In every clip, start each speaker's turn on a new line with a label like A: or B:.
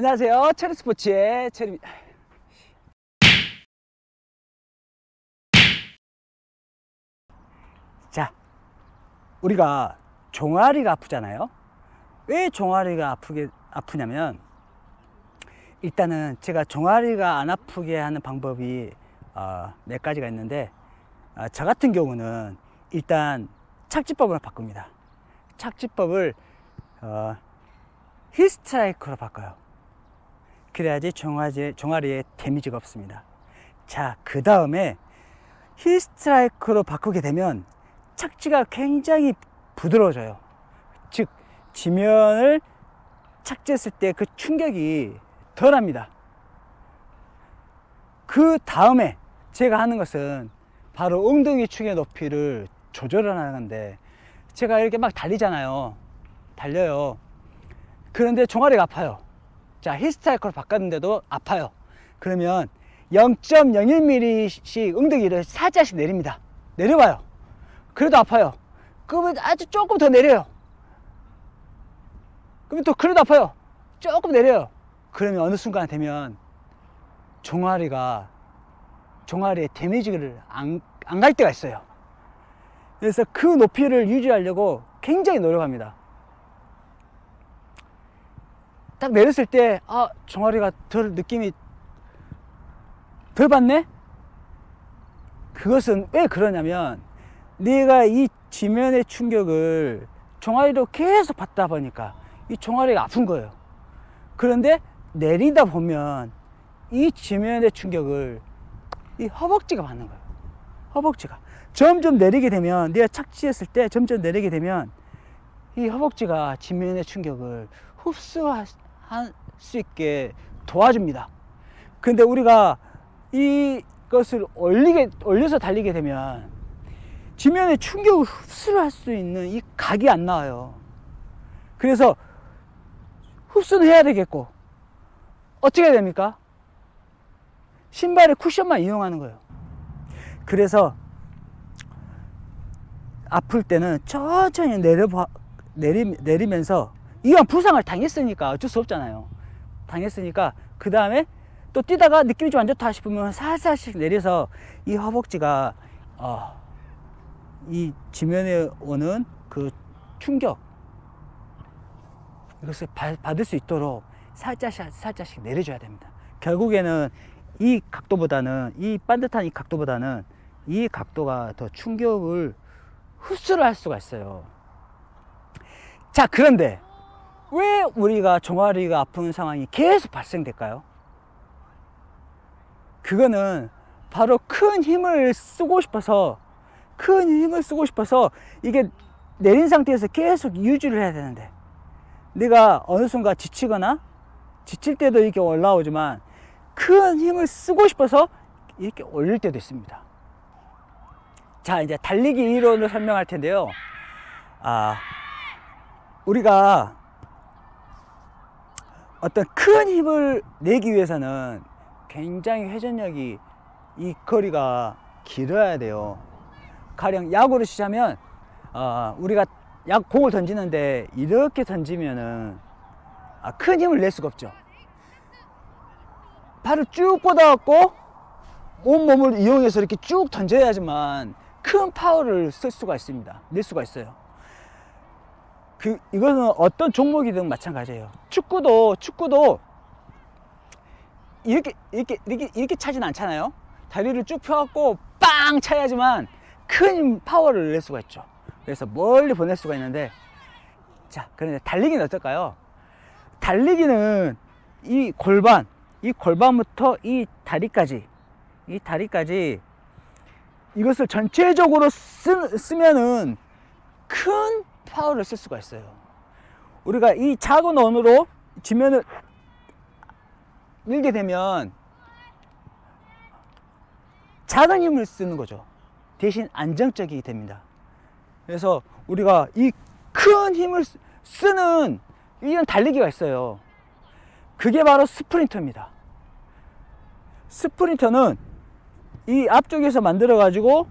A: 안녕하세요. 체리스포츠의 체리입니다. 자, 우리가 종아리가 아프잖아요. 왜 종아리가 아프냐면, 일단은 제가 종아리가 안 아프게 하는 방법이 몇 가지가 있는데, 저 같은 경우는 일단 착지법을 바꿉니다. 착지법을 힐스트라이크로 바꿔요. 그래야지 종아리에 데미지가 없습니다. 자, 그 다음에 힐스트라이크로 바꾸게 되면 착지가 굉장히 부드러워져요. 즉, 지면을 착지했을 때 그 충격이 덜합니다. 그 다음에 제가 하는 것은 바로 엉덩이 축의 높이를 조절을 하는데, 제가 이렇게 막 달리잖아요. 달려요. 그런데 종아리가 아파요. 자, 힐스트라이크로 바꿨는데도 아파요. 그러면 0.01mm씩 엉덩이를 살짝씩 내립니다. 내려봐요. 그래도 아파요. 그러면 아주 조금 더 내려요. 그러면 또 그래도 아파요. 조금 내려요. 그러면 어느 순간 되면 종아리에 데미지를 안 갈 때가 있어요. 그래서 그 높이를 유지하려고 굉장히 노력합니다. 딱 내렸을 때, 종아리가 느낌이 덜 받네? 그것은 왜 그러냐면, 내가 이 지면의 충격을 종아리로 계속 받다 보니까 이 종아리가 아픈 거예요. 그런데 내리다 보면 이 지면의 충격을 이 허벅지가 받는 거예요. 허벅지가 점점 내리게 되면, 내가 착지했을 때 점점 내리게 되면 이 허벅지가 지면의 충격을 흡수할 수 있게 도와줍니다. 근데 우리가 이것을 올려서 달리게 되면 지면의 충격을 흡수를 할 수 있는 이 각이 안 나와요. 그래서 흡수는 해야 되겠고, 어떻게 해야 됩니까? 신발의 쿠션만 이용하는 거예요. 그래서 아플 때는 천천히 내리면서, 이왕 부상을 당했으니까 어쩔 수 없잖아요. 당했으니까 그 다음에 또 뛰다가 느낌이 좀 안 좋다 싶으면 살살씩 내려서 이 허벅지가 이 지면에 오는 그 충격, 이것을 받을 수 있도록 살짝씩 내려줘야 됩니다. 결국에는 이 각도보다는, 이 반듯한 이 각도보다는 이 각도가 더 충격을 흡수를 할 수가 있어요. 자, 그런데 왜 우리가 종아리가 아픈 상황이 계속 발생될까요? 그거는 바로 큰 힘을 쓰고 싶어서 이게 내린 상태에서 계속 유지를 해야 되는데, 내가 어느 순간 지칠 때도 이렇게 올라오지만 큰 힘을 쓰고 싶어서 이렇게 올릴 때도 있습니다. 자, 이제 달리기 이론을 설명할 텐데요. 우리가 어떤 큰 힘을 내기 위해서는 굉장히 회전력이, 이 거리가 길어야 돼요. 가령 야구를 시작하면 우리가 공을 던지는데 이렇게 던지면은 큰 힘을 낼 수가 없죠. 발을 쭉 뻗어갖고 온몸을 이용해서 이렇게 쭉 던져야지만 큰 파워를 낼 수가 있어요. 이거는 어떤 종목이든 마찬가지예요. 축구도 이렇게 차진 않잖아요. 다리를 쭉 펴갖고 빵 차야지만 큰 파워를 낼 수가 있죠. 그래서 멀리 보낼 수가 있는데, 자, 그런데 달리기는 어떨까요? 달리기는 이 골반부터 이 다리까지 이것을 전체적으로 쓰면은 큰 파워를 쓸 수가 있어요. 우리가 이 작은 원으로 지면을 밀게 되면 작은 힘을 쓰는 거죠. 대신 안정적이게 됩니다. 그래서 우리가 이 큰 힘을 쓰는 이런 달리기가 있어요. 그게 바로 스프린터입니다. 스프린터는 이 앞쪽에서 만들어 가지고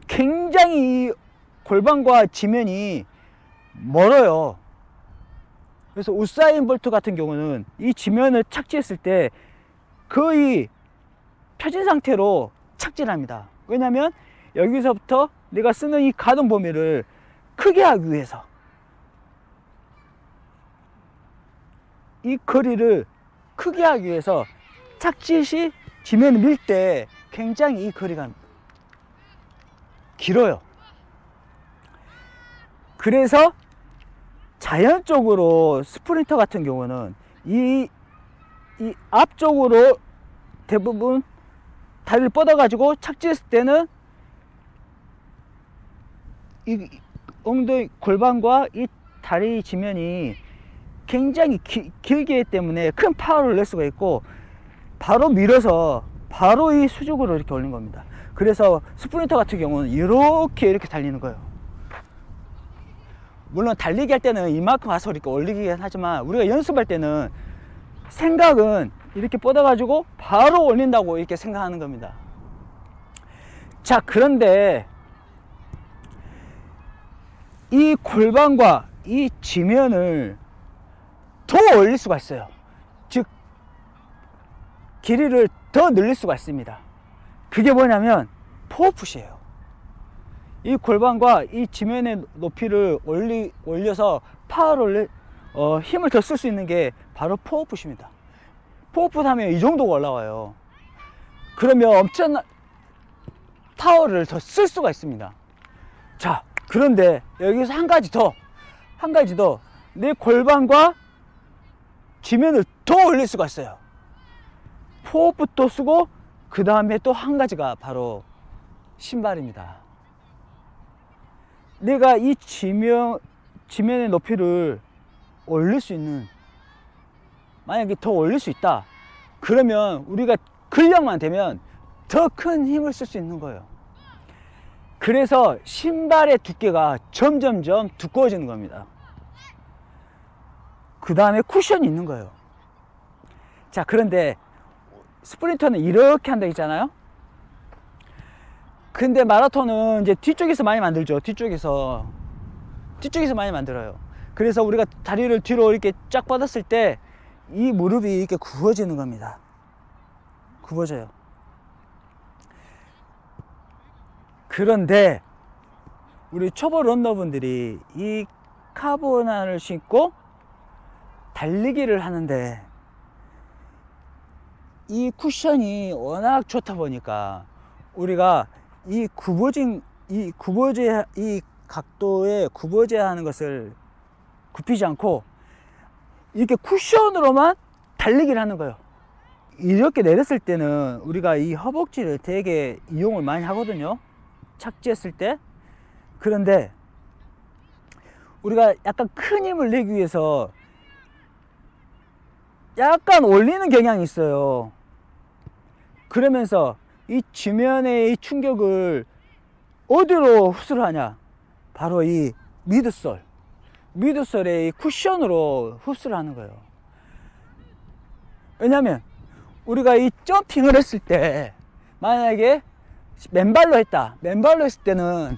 A: 굉장히 이 골반과 지면이 멀어요. 그래서 우사인 볼트 같은 경우는 이 지면을 착지했을 때 거의 펴진 상태로 착지를 합니다. 왜냐면 여기서부터 내가 쓰는 이 가동 범위를 크게 하기 위해서, 이 거리를 크게 하기 위해서 착지 시 지면을 밀 때 굉장히 이 거리가 길어요. 그래서 자연적으로 스프린터 같은 경우는 이 앞쪽으로 대부분 다리를 뻗어 가지고 착지했을 때는 이 엉덩이 골반과 이 다리 지면이 굉장히 길기 때문에 큰 파워를 낼 수가 있고, 바로 밀어서 바로 이 수직으로 이렇게 올린 겁니다. 그래서 스프린터 같은 경우는 이렇게 달리는 거예요. 물론 달리기 할 때는 이만큼 와서 이렇게 올리긴 하지만, 우리가 연습할 때는 생각은 이렇게 뻗어 가지고 바로 올린다고 이렇게 생각하는 겁니다. 자, 그런데 이 골반과 이 지면을 더 올릴 수가 있어요. 즉 길이를 더 늘릴 수가 있습니다. 그게 뭐냐면 포어풋이에요. 이 골반과 이 지면의 높이를 올려서 파워를 힘을 더 쓸 수 있는 게 바로 포어풋입니다. 포어풋 하면 이 정도가 올라와요. 그러면 엄청난 파워를 더 쓸 수가 있습니다. 자, 그런데 여기서 한 가지 더 내 골반과 지면을 더 올릴 수가 있어요. 포어풋도 쓰고, 그 다음에 또 한 가지가 바로 신발입니다. 내가 이 지면의 높이를 올릴 수 있는, 만약에 더 올릴 수 있다 그러면 우리가 근력만 되면 더 큰 힘을 쓸 수 있는 거예요. 그래서 신발의 두께가 점점점 두꺼워지는 겁니다. 그 다음에 쿠션이 있는 거예요. 자, 그런데 스프린터는 이렇게 한다 했잖아요. 근데 마라톤은 이제 뒤쪽에서 많이 만들죠. 뒤쪽에서 많이 만들어요. 그래서 우리가 다리를 뒤로 이렇게 쫙 뻗었을 때 이 무릎이 이렇게 굽어지는 겁니다. 굽어져요. 그런데 우리 초보 런너분들이 이 카보나를 신고 달리기를 하는데, 이 쿠션이 워낙 좋다 보니까 우리가 이 각도에 굽어져야 하는 것을 굽히지 않고 이렇게 쿠션으로만 달리기를 하는 거예요. 이렇게 내렸을 때는 우리가 이 허벅지를 되게 이용을 많이 하거든요, 착지했을 때. 그런데 우리가 약간 큰 힘을 내기 위해서 약간 올리는 경향이 있어요. 그러면서 이 지면의 이 충격을 어디로 흡수를 하냐? 바로 이 미드솔의 이 쿠션으로 흡수를 하는 거예요. 왜냐면 우리가 이 점핑을 했을 때, 만약에 맨발로 했을 때는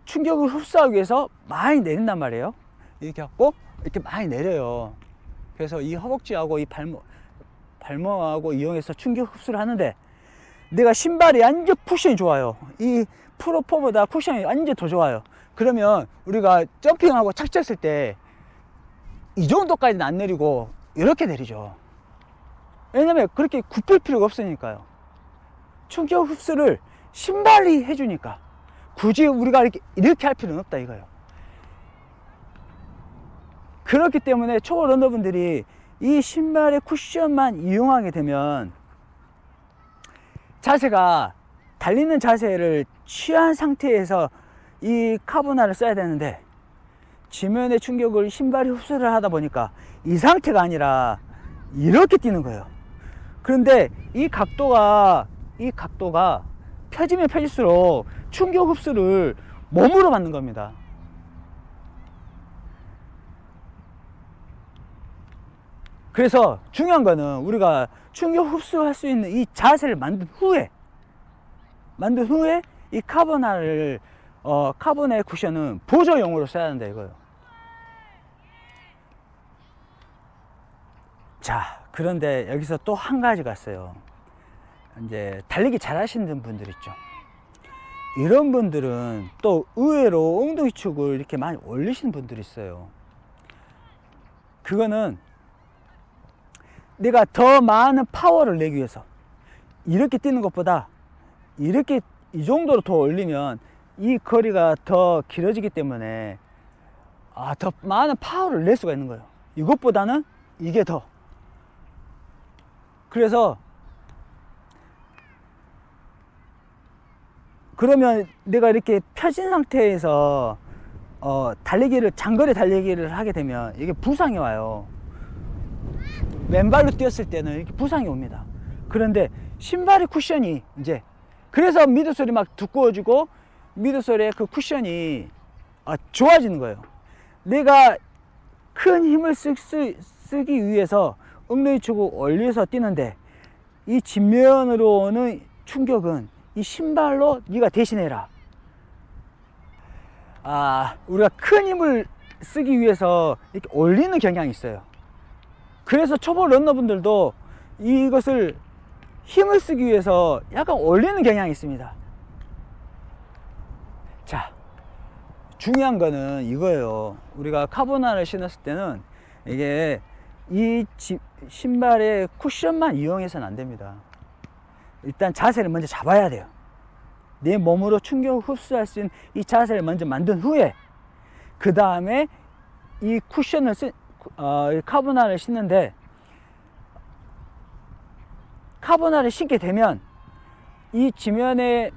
A: 충격을 흡수하기 위해서 많이 내린단 말이에요. 이렇게 갖고 이렇게 많이 내려요. 그래서 이 허벅지하고 이 발목하고 이용해서 충격 흡수를 하는데, 내가 신발이 완전 쿠션이 좋아요. 이 프로4보다 쿠션이 완전 더 좋아요. 그러면 우리가 점핑하고 착지했을 때 이 정도까지는 안 내리고 이렇게 내리죠. 왜냐면 그렇게 굽힐 필요가 없으니까요. 충격 흡수를 신발이 해주니까 굳이 우리가 이렇게 할 필요는 없다 이거예요. 그렇기 때문에 초보 런너분들이 이 신발의 쿠션만 이용하게 되면 자세가, 달리는 자세를 취한 상태에서 이 카보나를 써야 되는데, 지면의 충격을 신발이 흡수를 하다 보니까 이 상태가 아니라 이렇게 뛰는 거예요. 그런데 이 각도가 펴지면 펴질수록 충격 흡수를 몸으로 받는 겁니다. 그래서 중요한 거는 우리가 충격 흡수할 수 있는 이 자세를 만든 후에 이 카보나의 쿠션은 보조용으로 써야 한다 이거예요. 자, 그런데 여기서 또 한 가지가 있어요. 이제 달리기 잘 하시는 분들 있죠. 이런 분들은 또 의외로 엉덩이 축을 이렇게 많이 올리시는 분들이 있어요. 그거는 내가 더 많은 파워를 내기 위해서, 이렇게 뛰는 것보다 이렇게 이 정도로 더 올리면 이 거리가 더 길어지기 때문에 더 많은 파워를 낼 수가 있는 거예요. 이것보다는 이게 더. 그래서 그러면 내가 이렇게 펴진 상태에서 장거리 달리기를 하게 되면 이게 부상이 와요. 맨발로 뛰었을 때는 이렇게 부상이 옵니다. 그런데 신발의 쿠션이 이제, 그래서 미드솔이 막 두꺼워지고 미드솔의 그 쿠션이 좋아지는 거예요. 내가 큰 힘을 쓰기 위해서 엉덩이 축을 올려서 뛰는데, 이 뒷면으로 오는 충격은 이 신발로 네가 대신해라. 우리가 큰 힘을 쓰기 위해서 이렇게 올리는 경향이 있어요. 그래서 초보 런너분들도 이것을 힘을 쓰기 위해서 약간 올리는 경향이 있습니다. 자, 중요한 거는 이거예요. 우리가 카보나를 신었을 때는 이게 이 신발의 쿠션만 이용해서는 안 됩니다. 일단 자세를 먼저 잡아야 돼요. 내 몸으로 충격을 흡수할 수 있는 이 자세를 먼저 만든 후에, 그 다음에 이 쿠션을 카보나를 신는데, 카보나를 신게 되면 이 지면의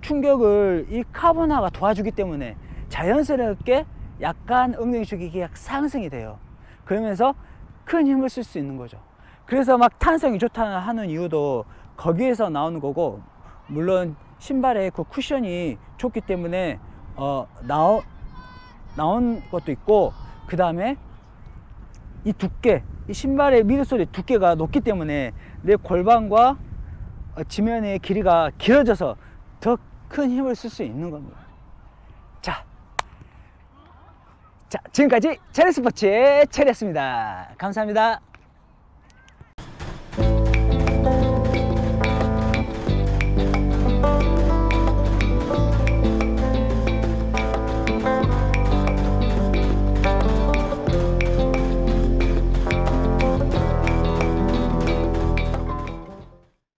A: 충격을 이 카보나가 도와주기 때문에 자연스럽게 약간 엉덩이 축이 상승이 돼요. 그러면서 큰 힘을 쓸 수 있는 거죠. 그래서 막 탄성이 좋다 하는 이유도 거기에서 나오는 거고, 물론 신발에 그 쿠션이 좋기 때문에 나온 것도 있고, 그 다음에 이 두께, 이 신발의 미드솔의 두께가 높기 때문에 내 골반과 지면의 길이가 길어져서 더 큰 힘을 쓸 수 있는 겁니다. 자, 지금까지 체리스포츠의 체리였습니다. 감사합니다.